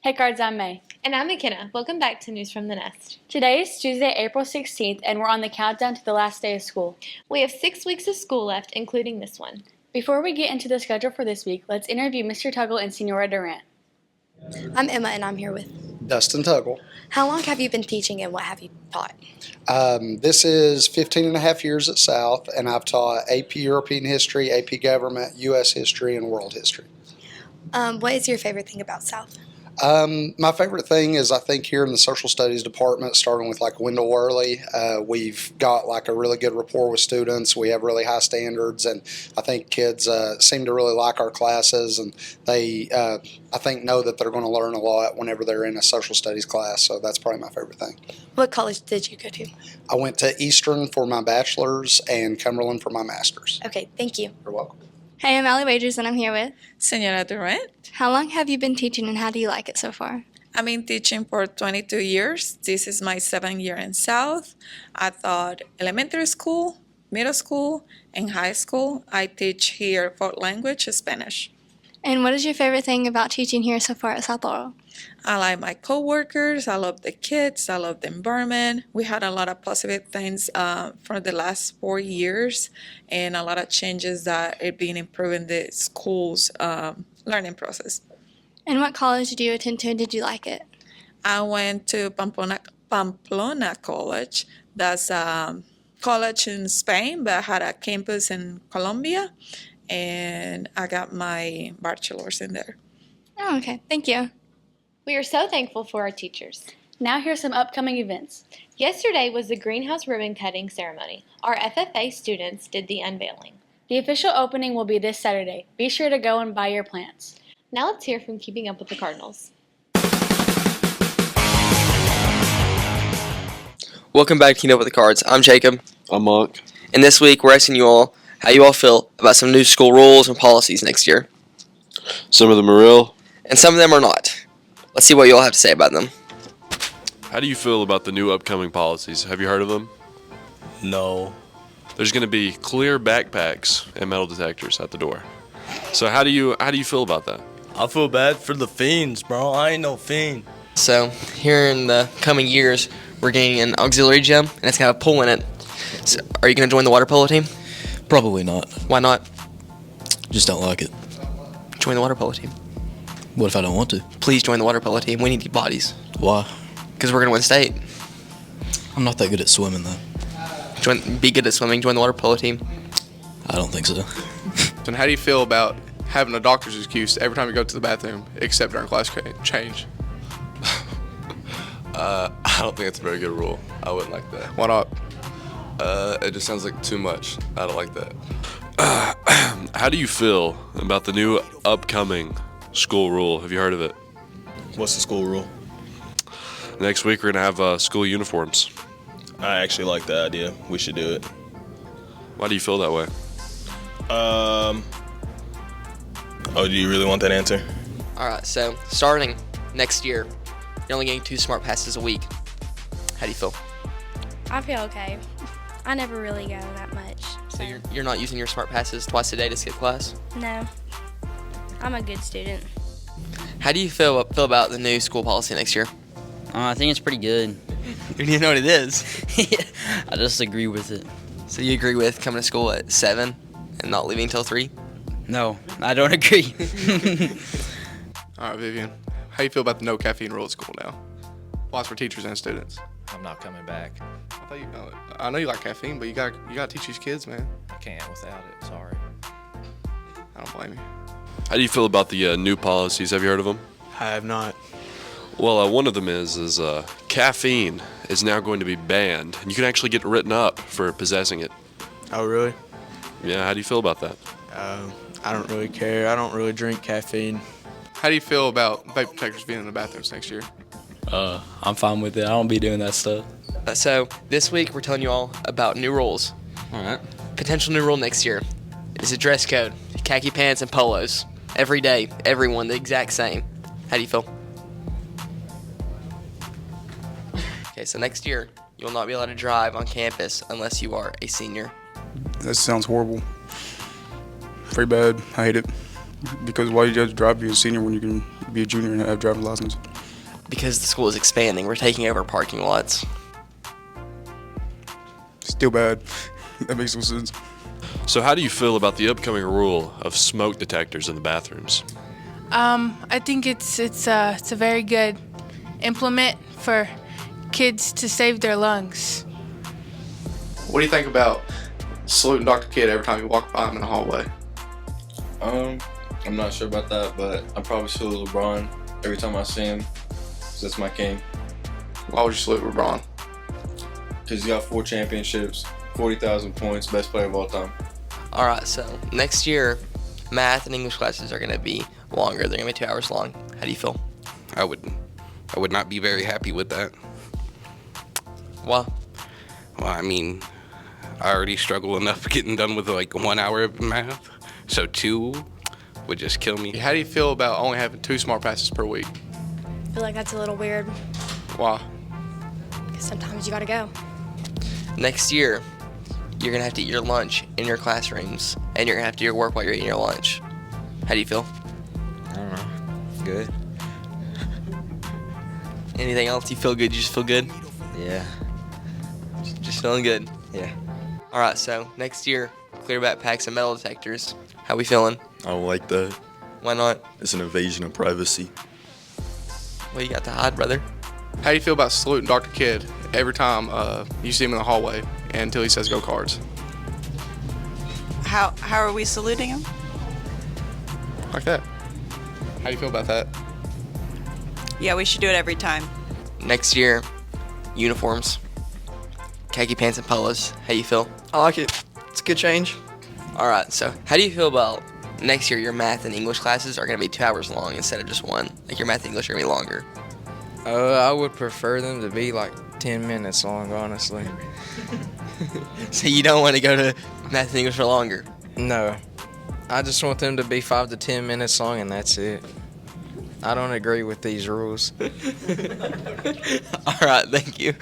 Hey Cards, I'm May. And I'm McKenna. Welcome back to News from the Nest. Today is Tuesday, April 16th, and we're on the countdown to the last day of school. We have 6 weeks of school left, including this one. Before we get into the schedule for this week, let's interview Mr. Tuggle and Senora Durant. I'm Emma, and I'm here with Dustin Tuggle. How long have you been teaching, and what have you taught? This is 15 and a half years at South, and I've taught AP European History, AP Government, U.S. History, and World History. What is your favorite thing about South? My favorite thing is I think here in the Social Studies department, starting with like Wendell Worley, we've got like a really good rapport with students. We have really high standards, and I think kids seem to really like our classes, and they, I think, know that they're going to learn a lot whenever they're in a Social Studies class, so that's probably my favorite thing. What college did you go to? I went to Eastern for my bachelor's and Cumberland for my master's. Okay, thank you. You're welcome. Hey, I'm Allie Wagers, and I'm here with Senora Durant. How long have you been teaching, and how do you like it so far? I've been teaching for 22 years. This is my 7th year in South. I taught elementary school, middle school, and high school. I teach here fourth language, Spanish. And what is your favorite thing about teaching here so far at South Laurel? I like my coworkers. I love the kids. I love the environment. We had a lot of positive things for the last 4 years, and a lot of changes that have been improving the school's learning process. And what college did you attend to, and did you like it? I went to Pamplona College. That's a college in Spain, but had a campus in Colombia, and I got my bachelor's in there. Oh, okay. Thank you. We are so thankful for our teachers. Now here's some upcoming events. Yesterday was the greenhouse ribbon cutting ceremony. Our FFA students did the unveiling. The official opening will be this Saturday. Be sure to go and buy your plants. Now let's hear from Keeping Up with the Cardinals. Welcome back to Keeping Up with the Cards. I'm Jacob. I'm Monk. And this week we're asking you all how you all feel about some new school rules and policies next year. Some of them are real. And some of them are not. Let's see what you all have to say about them. How do you feel about the new upcoming policies? Have you heard of them? No. There's going to be clear backpacks and metal detectors at the door. So how do you feel about that? I feel bad for the fiends, bro. I ain't no fiend. So here in the coming years, we're getting an auxiliary gym, and it's got a pool in it. So are you going to join the water polo team? Probably not. Why not? Just don't like it. Join the water polo team. What if I don't want to? Please join the water polo team. We need bodies. Why? Because we're going to win state. I'm not that good at swimming, though. Be good at swimming. Join the water polo team. I don't think so. And how do you feel about having a doctor's excuse every time you go to the bathroom, except during class change? I don't think it's a very good rule. I wouldn't like that. Why not? It just sounds like too much. I don't like that. How do you feel about the new upcoming school rule? Have you heard of it? What's the school rule? Next week we're going to have school uniforms. I actually like the idea. We should do it. Why do you feel that way? Oh, do you really want that answer? All right, so starting next year, you're only getting 2 smart passes a week. How do you feel? I feel okay. I never really go that much. So you're not using your smart passes twice a day to skip class? No. I'm a good student. How do you feel about the new school policy next year? I think it's pretty good. You don't even know what it is. I just agree with it. So you agree with coming to school at 7 and not leaving until 3? No, I don't agree. All right, Vivian. How do you feel about the no caffeine rule at school now? Lots for teachers and students. I'm not coming back. I know you like caffeine, but you gotta teach these kids, man. I can't without it. Sorry. I don't blame you. How do you feel about the new policies? Have you heard of them? I have not. Well, one of them is caffeine is now going to be banned, and you can actually get written up for possessing it. Oh, really? Yeah, how do you feel about that? I don't really care. I don't really drink caffeine. How do you feel about vape detectors being in the bathrooms next year? I'm fine with it. I don't be doing that stuff. So this week we're telling you all about new rules. All right. Potential new rule next year is a dress code: khaki pants and polos. Every day, everyone the exact same. How do you feel? Okay, so next year you will not be allowed to drive on campus unless you are a senior. That sounds horrible. Pretty bad. I hate it. Because why do you have to drive if you're a senior when you can be a junior and have a driver's license? because the school is expanding. We're taking over parking lots. Still bad. That makes no sense. So how do you feel about the upcoming rule of smoke detectors in the bathrooms? I think it's a very good implement for kids to save their lungs. What do you think about saluting Dr. Kidd every time you walk by him in the hallway? I'm not sure about that, but I probably salute LeBron every time I see him, 'cause that's my king. Why would you salute LeBron? Because he got 4 championships, 40,000 points, best player of all time. All right, so next year, math and English classes are going to be longer. They're going to be 2 hours long. How do you feel? I would not be very happy with that. Why? Well, I mean, I already struggle enough getting done with like 1 hour of math, so 2 would just kill me. How do you feel about only having 2 smart passes per week? I feel like that's a little weird. Why? Because sometimes you gotta go. Next year, you're going to have to eat your lunch in your classrooms, and you're going to have to do your work while you're eating your lunch. How do you feel? I don't know. Good. Anything else? You feel good? You just feel good? Yeah. Just feeling good? Yeah. All right, so next year, clear backpacks and metal detectors. How we feeling? I don't like that. Why not? It's an invasion of privacy. What you got to hide, brother? How do you feel about saluting Dr. Kidd every time you see him in the hallway and until he says go Cards? How are we saluting him? Like that. How do you feel about that? Yeah, we should do it every time. Next year, uniforms, khaki pants and polos. How you feel? I like it. It's a good change. All right, so how do you feel about next year your math and English classes are going to be 2 hours long instead of just 1? Like your math and English are going to be longer. I would prefer them to be like 10 minutes long, honestly. So you don't want to go to math and English for longer? No. I just want them to be 5 to 10 minutes long and that's it. I don't agree with these rules. All right, thank you.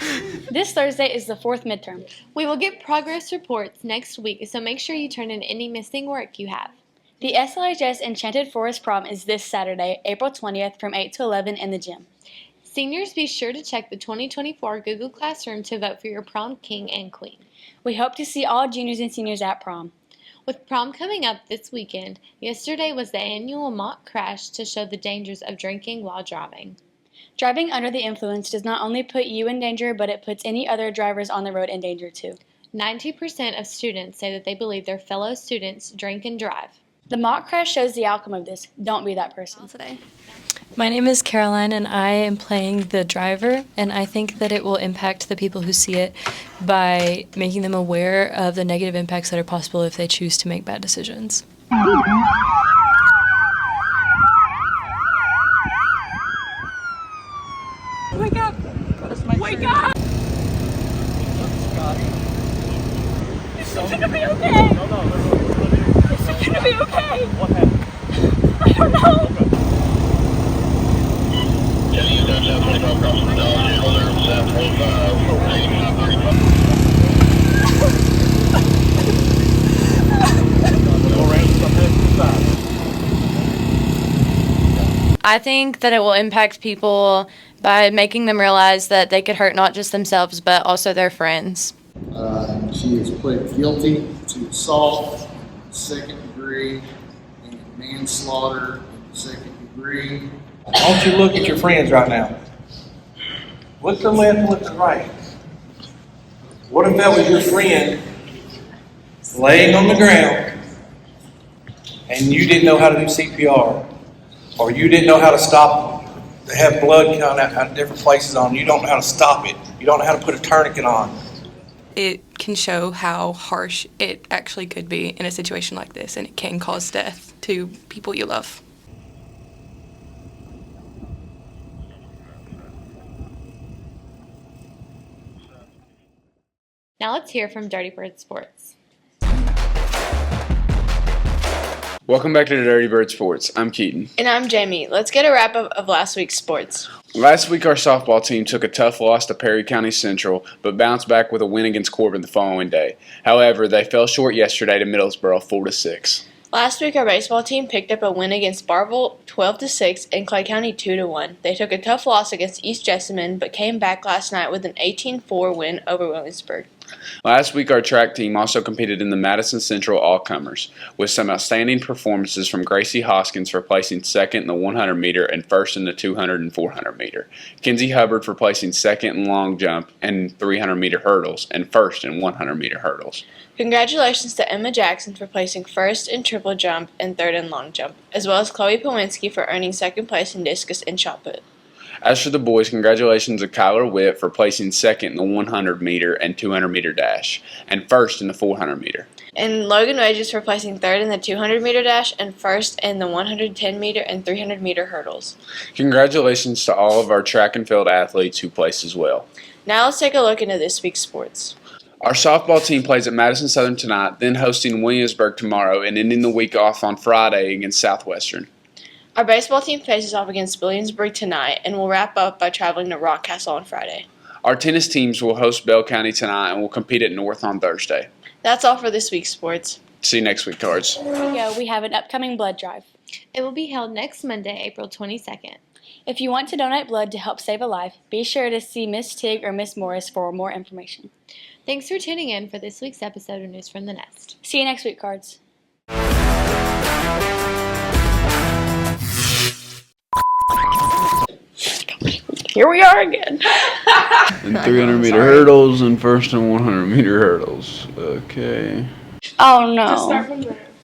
This Thursday is the 4th midterm. We will get progress reports next week, so make sure you turn in any missing work you have. The SLHS Enchanted Forest Prom is this Saturday, April 20th from 8 to 11 in the gym. Seniors, be sure to check the 2024 Google Classroom to vote for your prom king and queen. We hope to see all juniors and seniors at prom. With prom coming up this weekend, yesterday was the annual mock crash to show the dangers of drinking while driving. Driving under the influence does not only put you in danger, but it puts any other drivers on the road in danger too. 90% of students say that they believe their fellow students drink and drive. The mock crash shows the outcome of this. Don't be that person. Today. My name is Caroline, and I am playing the driver, and I think that it will impact the people who see it by making them aware of the negative impacts that are possible if they choose to make bad decisions. Wake up! Wake up! Is it gonna be okay? Is it gonna be okay? What happened? I don't know. I think that it will impact people by making them realize that they could hurt not just themselves but also their friends. She is pled guilty to assault, second degree, and manslaughter, second degree. Why don't you look at your friends right now? Look to the left and look to the right. What if that was your friend laying on the ground and you didn't know how to do CPR, or you didn't know how to stop them? They have blood coming out of different places on. You don't know how to stop it. You don't know how to put a tourniquet on. It can show how harsh it actually could be in a situation like this, and it can cause death to people you love. Now let's hear from Dirty Bird Sports. Welcome back to the Dirty Bird Sports. I'm Keaton. And I'm Jamie. Let's get a wrap-up of last week's sports. Last week, our softball team took a tough loss to Perry County Central, but bounced back with a win against Corbin the following day. However, they fell short yesterday to Middlesboro 4-6. Last week, our baseball team picked up a win against Barville 12-6 and Clay County 2-1. They took a tough loss against East Jessamine, but came back last night with an 18-4 win over Williamsburg. Last week, our track team also competed in the Madison Central All-Comers, with some outstanding performances from Gracie Hoskins for placing second in the 100 meter and first in the 200 and 400 meter. Kenzie Hubbard for placing second in long jump and 300 meter hurdles and first in 100 meter hurdles. Congratulations to Emma Jackson for placing first in triple jump and third in long jump, as well as Chloe Powinski for earning second place in discus and shot put. As for the boys, congratulations to Kyler Witt for placing second in the 100 meter and 200 meter dash, and first in the 400 meter. And Logan Wages for placing third in the 200 meter dash and first in the 110 meter and 300 meter hurdles. Congratulations to all of our track and field athletes who placed as well. Now let's take a look into this week's sports. Our softball team plays at Madison Southern tonight, then hosting Williamsburg tomorrow and ending the week off on Friday against Southwestern. Our baseball team faces off against Williamsburg tonight and will wrap up by traveling to Rockcastle on Friday. Our tennis teams will host Bell County tonight and will compete at North on Thursday. That's all for this week's sports. See you next week, Cards. Here we go. We have an upcoming blood drive. It will be held next Monday, April 22nd. If you want to donate blood to help save a life, be sure to see Miss Tig or Miss Morris for more information. Thanks for tuning in for this week's episode of News from the Nest. See you next week, Cards. Here we are again. And 300 meter hurdles and first and 100 meter hurdles. Okay. Oh no. Just start from there.